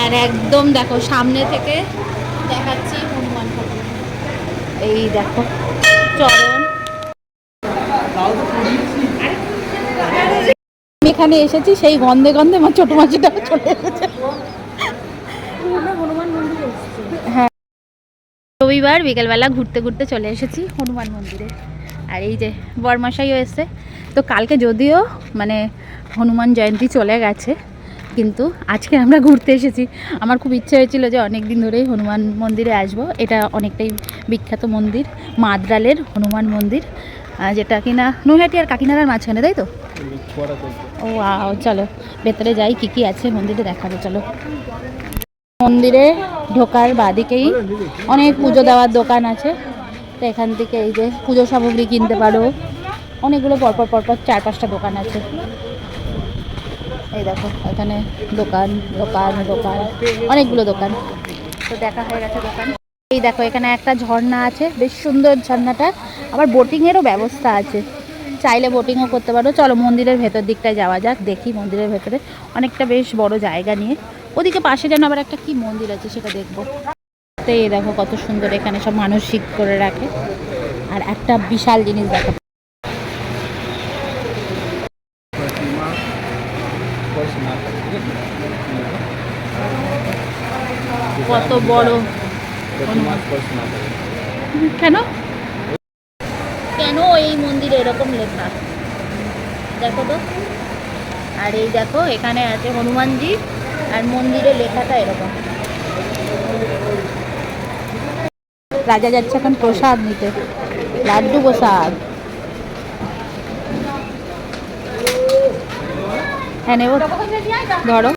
আর একদম দেখো সামনে থেকে দেখাচ্ছি হনুমান ঠাকুর। এই দেখো চরণ। আমি এখানে এসেছি সেই গন্ধে গন্ধে আমার ছোট মাছিটা চলে এসেছে। হ্যাঁ, রবিবার বিকেলবেলা ঘুরতে ঘুরতে চলে এসেছি হনুমান মন্দিরে। আর এই যে বরমশাইও এসছে। তো কালকে যদিও মানে হনুমান জয়ন্তী চলে গেছে, কিন্তু আজকে আমরা ঘুরতে এসেছি। আমার খুব ইচ্ছে হয়েছিল যে অনেক দিন ধরেই হনুমান মন্দিরে আসব। এটা অনেকটাই বিখ্যাত মন্দির, মাদ্রালের হনুমান মন্দির, যেটা কিনা নৈহাটি আর কাকিনাড়ার মাঝখানে, তাই তো? ও চলো ভেতরে যাই, কি কি আছে মন্দিরে দেখাবো চলো। মন্দিরে ঢোকার বাদিকেই অনেক পুজো দেওয়ার দোকান আছে। তো এখান থেকে এই যে পুজো সামগ্রী কিনতে পারো। অনেকগুলো পরপর পরপর 4-5টা দোকান আছে। এই দেখো এখানে দোকান দোকান দোকান, অনেকগুলো দোকান। তো দেখা হয়ে গেছে দোকান। এই দেখো এখানে একটা ঝর্ণা আছে, বেশ সুন্দর ঝর্ণাটা। আবার বোটিংয়েরও ব্যবস্থা আছে, চাইলে বোটিংও করতে পারো। চলো মন্দিরের ভেতর দিকটায় যাওয়া যাক, দেখি মন্দিরের ভেতরে অনেকটা বেশ বড় জায়গা নিয়ে। ওদিকে পাশে যেন আবার একটা কি মন্দির আছে সেটা দেখবো। তো এই দেখো কত সুন্দর, এখানে সব মানসিক করে রাখে। আর একটা বিশাল জিনিস দেখো, কত বড়। কেন কেন এই মন্দিরে এরকম লেখা দেখো তো। আর এই দেখো এখানে আছে হনুমানজি, আর মন্দিরে লেখাটা এরকম। রাজা যাচ্ছে এখন প্রসাদ নিতে, লাড্ডু প্রসাদ। হ্যাঁ নেব, ধরো।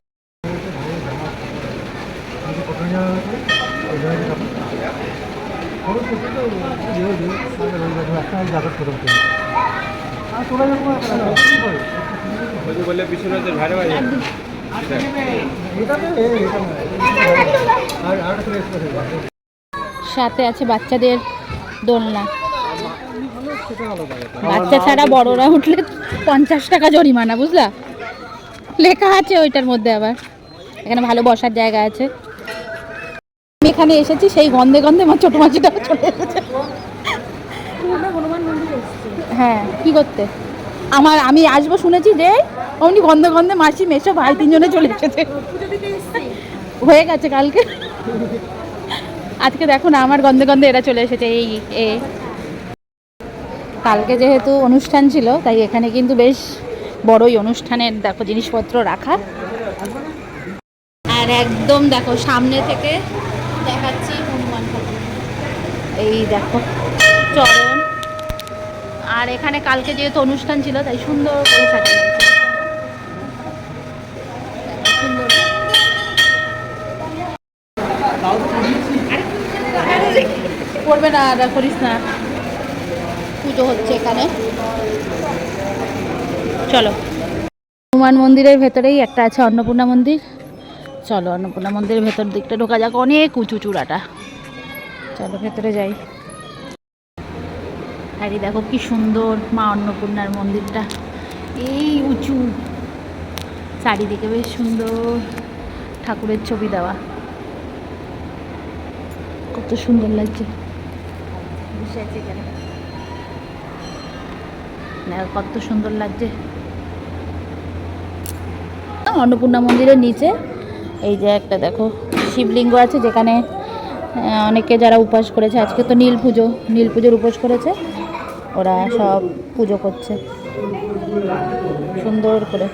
সাথে আছে বাচ্চাদের দোলনা। বাচ্চা ছাড়া বড়রা উঠলে 50 টাকা জরিমানা, বুঝলা? লেখা আছে ওইটার মধ্যে। আবার এখানে ভালো বসার জায়গা আছে। আমি এখানে এসেছি সেই গন্ধে গন্ধে আমার ছোট মাছিটা চলে এসেছে। হ্যাঁ, কি করতে? আমি আসবো শুনেছি যে অমনি গন্ধে গন্ধে মাসি মেশো ভাই 3জনে চলে এসেছে। হয়ে গেছে কালকে, আজকে দেখো না আমার গন্ধে গন্ধে এরা চলে এসেছে। এই কালকে যেহেতু অনুষ্ঠান ছিল তাই এখানে কিন্তু বেশ বড়ই অনুষ্ঠানের দেখো জিনিসপত্র রাখা। আর একদম দেখো সামনে থেকে দেখাচ্ছি হনুমান ঠাকুর। এই দেখো চরণ। আর এখানে কালকে যেহেতু অনুষ্ঠান ছিল তাই সুন্দর করে সাজানো হয়েছে। সুন্দর করবে না, আর করিস না। পুজো হচ্ছে এখানে, চলো। হনুমান মন্দিরের ভেতরেই একটা আছে অন্নপূর্ণা মন্দির। চলো অন্নপূর্ণা মন্দিরের ভেতর দিকটা ঢোকা যাক। অনেক উঁচু চূড়াটা, চলো ভেতরে যাই। আর এই দেখো কি সুন্দর মা অন্নপূর্ণার মন্দিরটা, এই উঁচু, চারিদিকে বেশ সুন্দর ঠাকুরের ছবি দেওয়া। কত সুন্দর লাগছে, বসে আছে এখানে, কত সুন্দর লাগছে। অন্নপূর্ণা মন্দিরের নিচে এই যে একটা দেখো শিবলিঙ্গ আছে, যেখানে অনেকে যারা উপাস করেছে, আজকে তো নীল পুজোর উপোস করেছে, ওরা সব পুজো করছে সুন্দর করে।